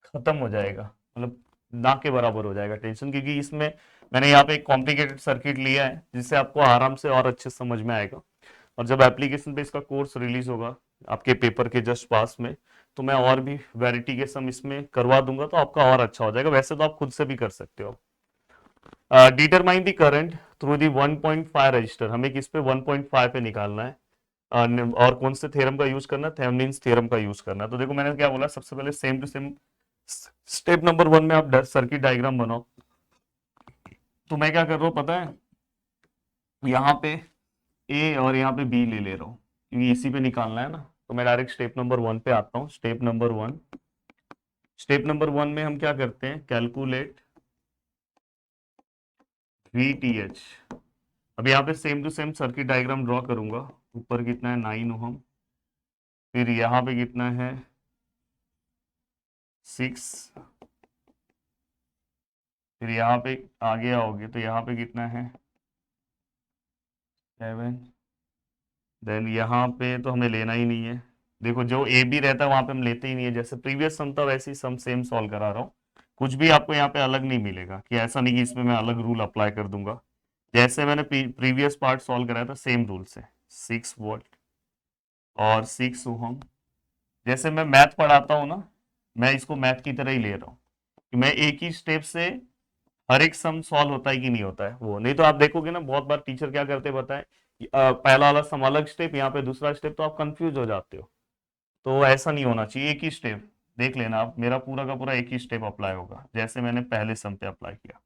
खत्म हो जाएगा, मतलब ना के बराबर हो जाएगा टेंशन, क्योंकि इसमें मैंने यहाँ पे एक कॉम्प्लिकेटेड सर्किट लिया है जिससे आपको आराम से और अच्छे समझ में आएगा। और जब एप्लीकेशन पे इसका कोर्स रिलीज होगा आपके पेपर के जस्ट पास में, तो मैं और भी वैरायटी के सम इसमें करवा दूंगा, तो आपका और अच्छा हो जाएगा। वैसे तो आप खुद से भी कर सकते हो। Determine the current through the 1.5 register, हमें किस पे 1.5 पे निकालना है। और कौन से थ्योरम का यूज करना है, थेवेनिन्स थ्योरम का यूज करना है। तो देखो मैंने क्या बोला, सबसे पहले same to same step number 1 में आप सर्किट डायग्राम बनाओ। तो मैं क्या कर रहा हूँ पता है, यहाँ पे ए और यहाँ पे बी ले ले रहा हूँ क्योंकि इसी पे निकालना है ना। तो मैं डायरेक्ट स्टेप नंबर 1 पे आता हूँ। स्टेप नंबर 1 में हम क्या करते हैं, कैलकुलेट VTH। अब यहाँ पे same to same circuit diagram draw करूंगा। ऊपर कितना है 9 ओहम, फिर यहाँ पे कितना है 6, फिर यहाँ पे आगे आओगे तो यहाँ पे कितना है 7, देन यहाँ पे तो हमें लेना ही नहीं है। देखो जो ए बी रहता है वहां पे हम लेते ही नहीं है, जैसे प्रीवियस सम था वैसे ही सम सेम सॉल्व करा रहा हूँ। कुछ भी आपको यहाँ पे अलग नहीं मिलेगा, कि ऐसा नहीं कि इसमें मैं अलग रूल अप्लाई कर दूंगा। जैसे मैंने प्रीवियस पार्ट सॉल्व कराया था सेम रूल से, 6 वोल्ट और 6 ओहम। जैसे मैं मैथ पढ़ाता हूँ ना, मैं इसको मैथ की तरह ही ले रहा हूँ कि मैं एक ही स्टेप से हर एक सम सॉल्व होता है कि नहीं होता है वो। नहीं तो आप देखोगे ना बहुत बार टीचर क्या करते बताएं, पहला वाला सम अलग स्टेप, यहाँ पे दूसरा स्टेप, तो आप कंफ्यूज हो जाते हो। तो ऐसा नहीं होना चाहिए, एक ही स्टेप देख लेना आप, मेरा पूरा का पूरा एक ही स्टेप अप्लाई होगा जैसे मैंने पहले सम पे अप्लाई किया।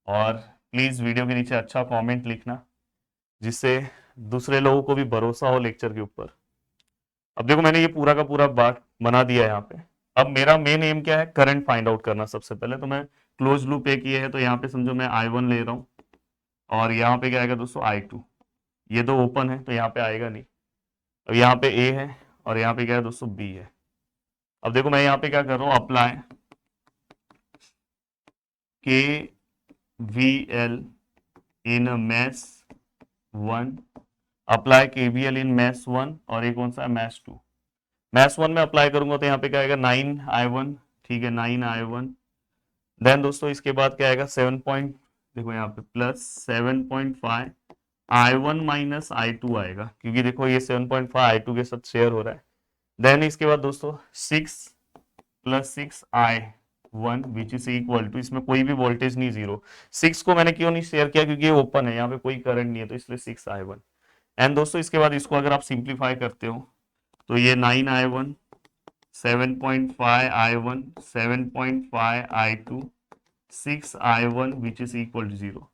और प्लीज वीडियो के नीचे अच्छा कमेंट लिखना जिससे दूसरे लोगों को भी भरोसा हो लेक्चर के ऊपर। अब देखो मैंने ये पूरा का पूरा बात बना दिया है यहाँ पे। अब मेरा मेन एम क्या है, करंट फाइंड आउट करना सबसे पहले। तो मैं क्लोज लूप एक ये है, तो यहाँ पे समझो मैं I1 ले रहा हूँ और यहाँ पे क्या आएगा दोस्तों I2। ये दो ओपन है तो यहाँ पे आएगा नहीं। अब यहाँ पे A है और यहाँ पे क्या है दोस्तों B है। अब देखो मैं यहाँ पे क्या कर रहा हूँ, अप्लाई KVL इन मैश 1, अप्लाई KVL इन मैश 1, और ये कौन सा है मैश 2। मैश 1 में अप्लाई करूंगा तो यहाँ पे क्या आएगा 9I1, ठीक है 9I1। देन दोस्तों इसके बाद क्या आएगा 7 पॉइंट, देखो यहाँ पे प्लस 7.5 I1 माइनस I2 आएगा, क्योंकि देखो ये 7.5 I2 के साथ शेयर हो रहा है। देन इसके बाद दोस्तों 6 plus 6I1 which is equal to, इसमें कोई भी वोल्टेज नहीं, 0। 6 को मैंने क्यों नहीं शेयर किया, क्योंकि ये ओपन है, यहाँ पे कोई करंट नहीं है, तो इसलिए 6I1। एंड दोस्तों इसके बाद इसको अगर आप सिंप्लीफाई करते हो तो ये 9I1, 7.5I1, 7.5I2, 6I1 which is equal to 0।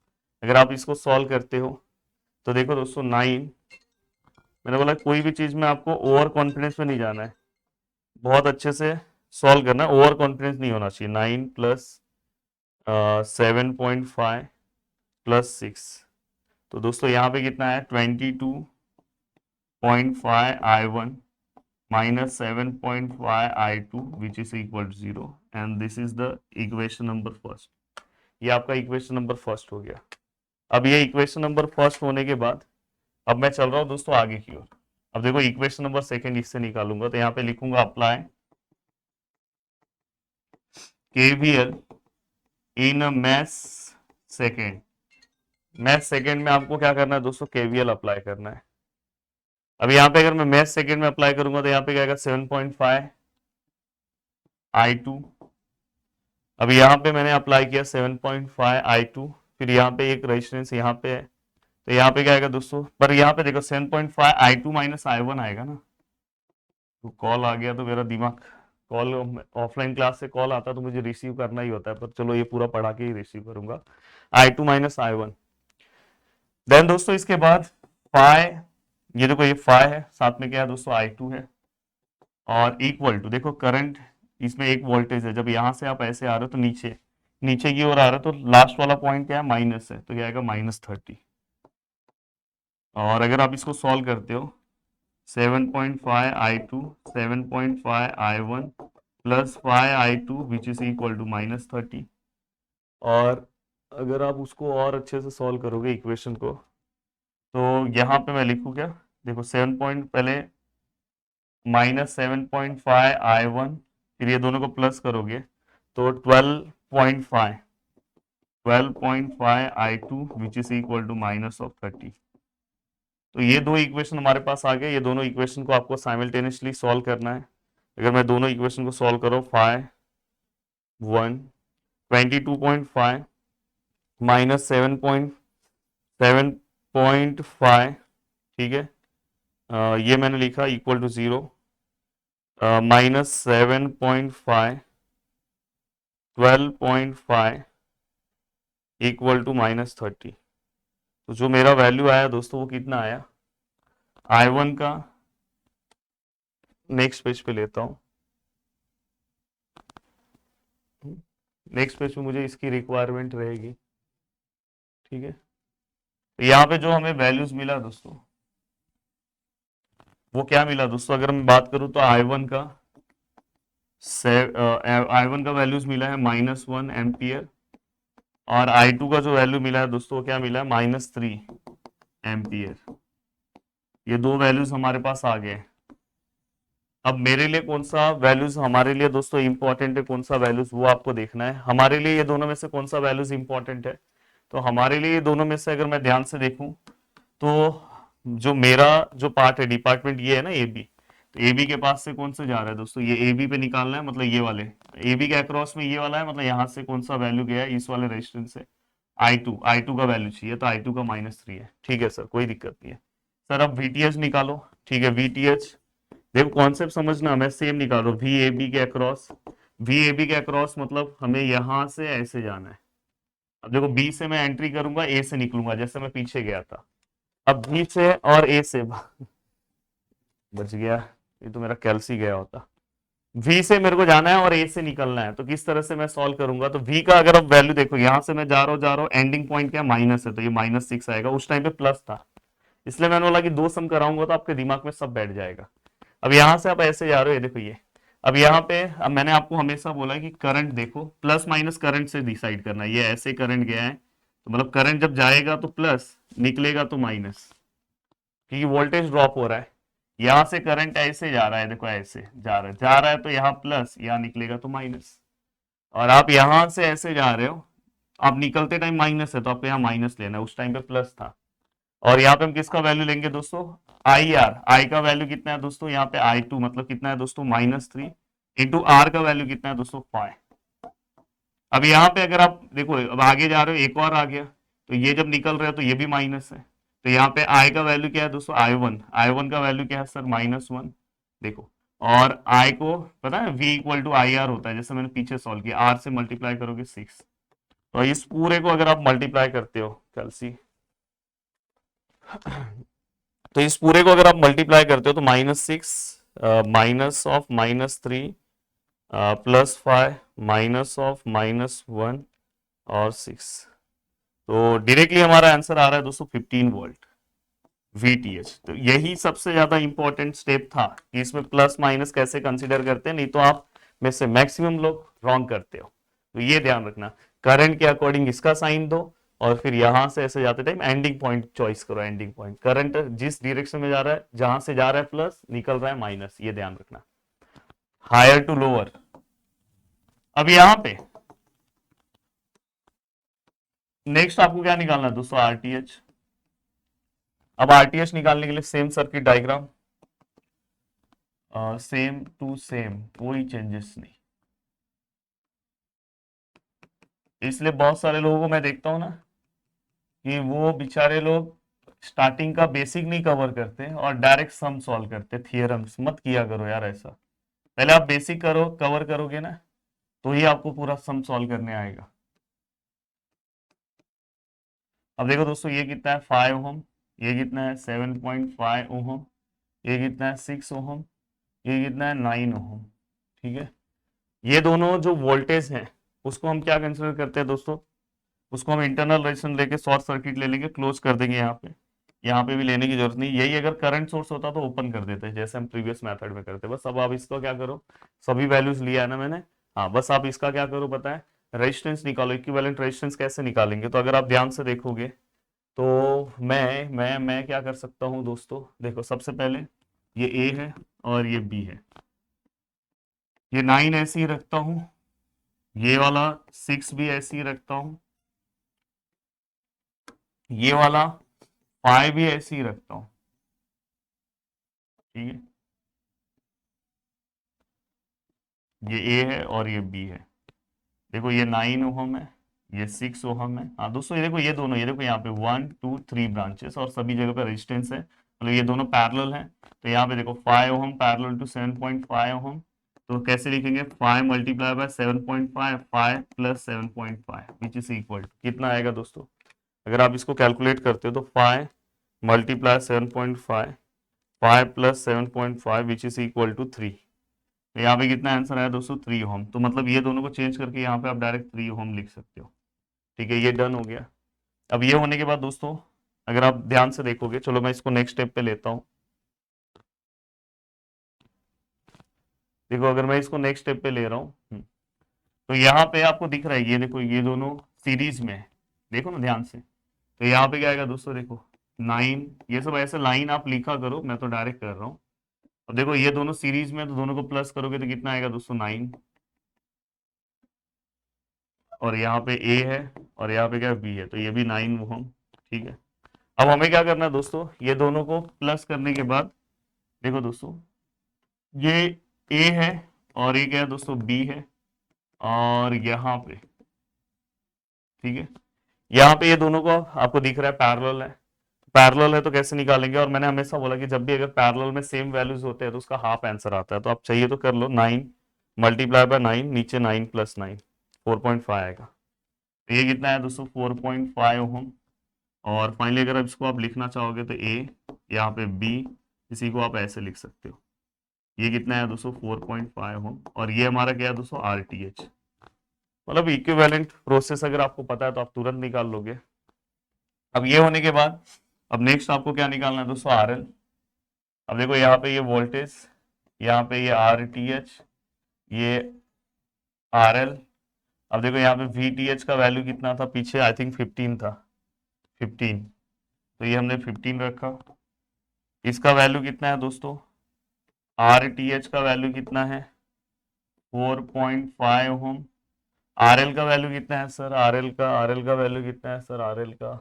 अगर आप इसको सॉल्व करते हो तो देखो दोस्तों 9, मैंने बोला कोई भी चीज में आपको ओवर कॉन्फिडेंस में नहीं जाना है, बहुत अच्छे से सॉल्व करना है, ओवर कॉन्फिडेंस नहीं होना चाहिए। 9 प्लस 7.5 प्लस 6, तो दोस्तों यहाँ पे कितना है 22.5I1 minus 7.5I2 which is equal to 0, and this is the equation number first। ये आपका इक्वेशन नंबर फर्स्ट हो गया। अब ये इक्वेशन नंबर फर्स्ट होने के बाद अब मैं चल रहा हूं दोस्तों आगे की ओर। अब देखो इक्वेशन नंबर सेकंड इससे निकालूंगा, तो यहाँ पे लिखूंगा apply KVL in math second. Math second में आपको क्या करना है दोस्तों, KVL अप्लाई करना है। अब यहाँ पे अगर मैं मैथ सेकेंड में अप्लाई करूंगा तो यहाँ पे क्या आएगा 7.5I2। अब यहाँ पे मैंने अप्लाई किया 7.5I2, फिर यहाँ पे एक रेजिस्टेंस यहाँ पे है, तो यहाँ पे क्या आएगा दोस्तों, पर यहाँ पे देखो 7.5I2 माइनस I1 आएगा ना। तो कॉल आ गया तो मेरा दिमाग कॉल ऑफलाइन क्लास से कॉल आता तो मुझे रिसीव करना ही होता है, पर चलो ये पूरा पढ़ा के ही रिसीव करूंगा। I2 minus I1। देन दोस्तों इसके बाद फाइ, ये देखो ये फाइ है, साथ में क्या है दोस्तों I2 है, और इक्वल टू देखो करंट, इसमें एक वोल्टेज है, जब यहां से आप ऐसे आ रहे हो तो नीचे नीचे की ओर आ रहे हो तो लास्ट वाला पॉइंट क्या है, माइनस है, तो क्या आएगा -30। और अगर आप इसको सॉल्व करते हो 7.5 I2 7.5 I1 plus 5 I2 which is equal to -30। और अगर आप उसको और अच्छे से सॉल्व करोगे इक्वेशन को, तो यहाँ पे मैं लिखूँ क्या, देखो 7 पॉइंट पहले -7.5 I1, फिर ये दोनों को प्लस करोगे तो 12.5 I2 which is equal to -30। तो ये दो इक्वेशन हमारे पास आ गए। ये दोनों इक्वेशन को आपको साइमल्टेनियसली सॉल्व करना है। अगर मैं दोनों इक्वेशन को सॉल्व करो, 22.5 -7.5, ठीक है, ये मैंने लिखा इक्वल टू 0, -7.5 12.5 इक्वल टू -30। तो जो मेरा वैल्यू आया दोस्तों वो कितना आया, I1 का, नेक्स्ट पेज पे लेता हूँ, नेक्स्ट पेज पे मुझे इसकी रिक्वायरमेंट रहेगी, ठीक है। तो यहाँ पे जो हमें वैल्यूज मिला दोस्तों, वो क्या मिला दोस्तों, अगर मैं बात करूँ तो I1 का I1 का वैल्यूज मिला है -1 एम्पियर, और I2 का जो वैल्यू मिला है दोस्तों वो क्या मिला है, -3 एम्पियर। ये दो वैल्यूज हमारे पास आ गए। अब मेरे लिए कौन सा वैल्यूज हमारे लिए दोस्तों इंपॉर्टेंट है, कौन सा वैल्यूज, वो आपको देखना है। हमारे लिए ये दोनों में से कौन सा वैल्यूज इंपॉर्टेंट है, तो हमारे लिए ये दोनों में से अगर मैं ध्यान से देखूं तो जो मेरा जो पार्ट है, डिपार्टमेंट ये है ना AB, तो AB के पास से कौन सा जा रहा है दोस्तों, ये AB पे निकालना है, मतलब ये वाले AB के अक्रॉस में ये वाला है, मतलब यहाँ से कौन सा वैल्यू गया है इस वाले रेजिस्टेंस से, I2 का वैल्यू चाहिए, तो I2 का -3 है, ठीक है सर, कोई दिक्कत नहीं है। सर अब VTH निकालो, ठीक है, VTH देखो कॉन्सेप्ट समझना, मैं सेम निकालो, VAB के अक्रॉस, VAB के अक्रॉस मतलब हमें यहां से ऐसे जाना है। अब देखो B से मैं एंट्री करूंगा, A से निकलूंगा, जैसे मैं पीछे गया था। अब B से और A से बच गया, ये तो मेरा कैलसी गया होता। V से मेरे को जाना है और A से निकलना है, तो किस तरह से मैं सॉल्व करूंगा, तो V का अगर अब वैल्यू देखो, यहां से मैं जा रहा हूँ, एंडिंग पॉइंट क्या माइनस है, तो ये -6 आएगा, उस टाइम पे प्लस था, इसलिए मैंने बोला कि दो सम कराऊंगा तो आपके दिमाग में सब बैठ जाएगा। अब यहां से आप ऐसे जा रहे हो, ये देखो ये, अब यहाँ पे, अब मैंने आपको हमेशा बोला कि करंट देखो प्लस माइनस करंट से डिसाइड करना है। ये ऐसे करंट गया है तो मतलब करंट जब जाएगा तो प्लस, निकलेगा तो माइनस, क्योंकि वोल्टेज ड्रॉप हो रहा है। यहां से करंट ऐसे जा रहा है, देखो ऐसे जा रहा है तो यहाँ प्लस, यहाँ निकलेगा तो माइनस। और आप यहां से ऐसे जा रहे हो, आप निकलते टाइम माइनस है तो आपको यहाँ माइनस लेना है, उस टाइम पे प्लस था। और यहाँ पे हम किसका वैल्यू लेंगे दोस्तों, आई का वैल्यू कितना है दोस्तों, यहाँ पे I2 मतलब कितना है दोस्तों, -3 इंटू आर का वैल्यू कितना है दोस्तों, 5। अब यहाँ पे अगर आप देखो, अब आगे जा रहे हो, एक और आ गया, तो ये जब निकल रहे हो तो ये भी माइनस है, तो यहाँ पे आई का वैल्यू क्या है दोस्तों, I1 का वैल्यू क्या है सर, -1, देखो। और आई को पता है V इक्वल टू IR होता है, जैसे मैंने पीछे सॉल्व किया, आर से मल्टीप्लाई करोगे 6, तो इस पूरे को अगर आप मल्टीप्लाई करते हो कैलसी, तो इस पूरे को अगर आप मल्टीप्लाई करते हो तो -6 माइनस ऑफ -3 +5 माइनस ऑफ -1 और 6, तो डायरेक्टली हमारा आंसर आ रहा है दोस्तों 15 वोल्ट VTH। तो यही सबसे ज्यादा इंपॉर्टेंट स्टेप था कि इसमें प्लस माइनस कैसे कंसीडर करते हैं, नहीं तो आप में से मैक्सिमम लोग रॉन्ग करते हो, तो ये ध्यान रखना। करंट के अकॉर्डिंग इसका साइन दो, और फिर यहां से ऐसे जाते टाइम एंडिंग पॉइंट चॉइस करो, एंडिंग पॉइंट करंट जिस डायरेक्शन में जा रहा है, जहां से जा रहा है प्लस, निकल रहा है माइनस, ये ध्यान रखना, हायर टू लोअर। अब यहां पे नेक्स्ट आपको क्या निकालना है दोस्तों, RTH। अब RTH निकालने के लिए same circuit diagram, same to same, कोई चेंजेस नहीं। इसलिए बहुत सारे लोगों को मैं देखता हूं ना कि वो बेचारे लोग स्टार्टिंग का बेसिक नहीं कवर करते और डायरेक्ट सम सॉल्व करते, थियरम्स मत किया करो यार ऐसा। पहले आप बेसिक कवर करोगे ना, तो ही आपको पूरा सम सॉल्व करने आएगा। अब देखो दोस्तों, ये कितना है 5 ओम, ये कितना है 7.5 ओम, ये कितना है 6 ओम, ये कितना है 9 ओम। ठीक है, ये दोनों जो वोल्टेज हैं उसको हम क्या कंसिडर करते हैं दोस्तों, उसको हम इंटरनल रेजिस्टेंस लेके शॉर्ट सर्किट ले लेंगे, क्लोज कर देंगे। यहाँ पे भी लेने की जरूरत नहीं, यही अगर करंट सोर्स होता तो ओपन कर देते हैं जैसे हम प्रीवियस मेथड में करते। बस अब आप इसका क्या करो, सभी वैल्यूज लिया है ना मैंने, हाँ बस आप इसका क्या करो पता है, रेजिस्टेंस निकालो। इक्विवेलेंट रेजिस्टेंस कैसे निकालेंगे, तो अगर आप ध्यान से देखोगे तो मैं क्या कर सकता हूँ दोस्तों, देखो सबसे पहले ये ए है और ये बी है, ये 9 ऐसे ही रखता हूँ, ये वाला 6 भी ऐसे ही रखता हूँ, ये वाला 5 भी ऐसे ही रखता हूँ। ठीक है, ये ए है और ये बी है। देखो ये 9 ओहम है, ये 6 ओहम है। हाँ दोस्तों, ये देखो ये दोनों, ये देखो यहाँ पे 1 2 3 ब्रांचेस और सभी जगह पे रेजिस्टेंस है, मतलब ये दोनों पैरेलल हैं। तो यहाँ पे देखो 5 ओहम पैरेलल टू 7.5 ओहम, तो कैसे लिखेंगे, 5 multiply by 7.5, 5 plus 7.5 which is equal to कितना आएगा दोस्तों, अगर आप इसको कैलकुलेट करते हो तो 5 multiply 7.5, 5 plus 7.5 which is equal to 3। तो यहाँ पे कितना आंसर आया दोस्तों, 3 ओम। तो मतलब ये दोनों को चेंज करके यहाँ पे आप डायरेक्ट 3 ओम लिख सकते हो। ठीक है, ये डन हो गया। अब ये होने के बाद दोस्तों, अगर आप ध्यान से देखोगे, चलो मैं इसको नेक्स्ट स्टेप पे लेता हूँ। देखो अगर मैं इसको नेक्स्ट स्टेप पे ले रहा हूँ, तो यहाँ पे आपको दिख रहा है, ये देखो ये दोनों सीरीज में है, देखो ना ध्यान से। तो यहाँ पे क्या आएगा दोस्तों, देखो 9, ये सब ऐसे लाइन आप लिखा करो, मैं तो डायरेक्ट कर रहा हूँ। अब देखो ये दोनों सीरीज में, तो दोनों को प्लस करोगे तो कितना आएगा दोस्तों, 9। और यहाँ पे ए है और यहाँ पे क्या बी है, तो ये भी 9 ओहम। ठीक है, अब हमें क्या करना है दोस्तों, ये दोनों को प्लस करने के बाद देखो दोस्तों, ये ए है और ये क्या है दोस्तों, बी है। और यहाँ पे ठीक है, यहाँ पे ये दोनों को आपको दिख रहा है पैरेलल है, पैरेलल है तो कैसे निकालेंगे। और मैंने हमेशा बोला कि जब भी अगर पैरेलल में सेम वैल्यूज होते हैं तो उसका हाफ आंसर आता है। तो आप चाहिए तो कर लो, 9 मल्टीप्लाई बाय 9, नीचे 9 प्लस 9, 4.5 आएगा। तो ये कितना है दोस्तों, 4.5 ओहम। और फाइनली अगर आप इसको आप लिखना चाहोगे तो ए, यहाँ पे बी, इसी को आप ऐसे लिख सकते हो। ये कितना है दोस्तों, 4.5 ओम। और ये हमारा क्या है दोस्तों, आर टी एच। मतलब इक्विवेलेंट प्रोसेस अगर आपको पता है तो आप तुरंत निकाल लोगे। अब ये होने के बाद अब नेक्स्ट आपको क्या निकालना है दोस्तों, आर एल। अब देखो यहाँ पे ये वोल्टेज, यहाँ पे ये आर टी एच, ये आर एल। अब देखो यहाँ पे वी टी एच का वैल्यू कितना था पीछे, आई थिंक 15 था, 15। तो ये हमने 15 रखा। इसका वैल्यू कितना है दोस्तों, आर टी एच का वैल्यू कितना है, 4.5 ओम। आर एल का वैल्यू कितना है सर, आर एल का वैल्यू कितना है सर, आर एल का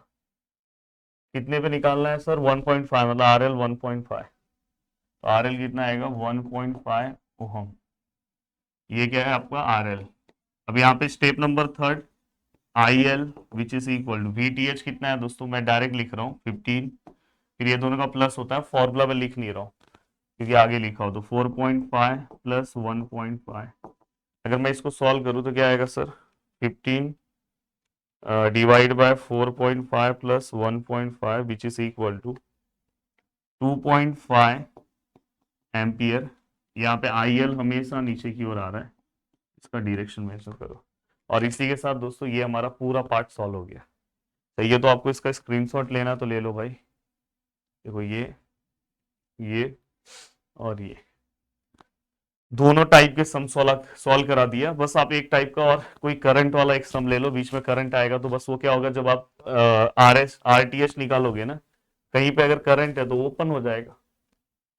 कितने पे निकालना है सर, 1.5, मतलब आर एल 1.5। तो आर एल कितना आएगा, 1.5 ओम। ये क्या है आपका आर एल। अब यहाँ पे step number third, I L which is equal to V T H कितना है दोस्तों, मैं डायरेक्ट लिख रहा हूँ 15, फिर ये दोनों का प्लस होता है, फॉर्मूला में लिख नहीं रहा हूँ क्योंकि आगे लिखा हो। तो 4.5 प्लस 1.5, अगर मैं इसको सॉल्व करूँ तो क्या आएगा sir, 15 divide by 4.5 plus 1.5 which is equal to 2.5 ampere. यहाँ पे आई एल हमेशा नीचे की ओर आ रहा है, इसका डायरेक्शन मेंशन करो। और इसी के साथ दोस्तों ये हमारा पूरा पार्ट सॉल्व हो गया। चाहिए तो आपको इसका स्क्रीनशॉट लेना तो ले लो भाई। देखो ये और ये दोनों टाइप के सम सॉल्व करा दिया। बस आप एक टाइप का और कोई करंट वाला एक सम ले लो, बीच में करंट आएगा तो बस वो क्या होगा, जब आप आर टी एच निकालोगे ना, कहीं पे अगर करंट है तो ओपन हो जाएगा,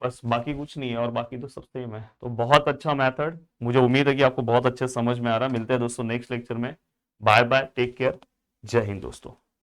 बस बाकी कुछ नहीं है। और बाकी तो सब सेम है। तो बहुत अच्छा मेथड, मुझे उम्मीद है कि आपको बहुत अच्छे समझ में आ रहा है। मिलते हैं दोस्तों नेक्स्ट लेक्चर में। बाय बाय, टेक केयर, जय हिंद दोस्तों।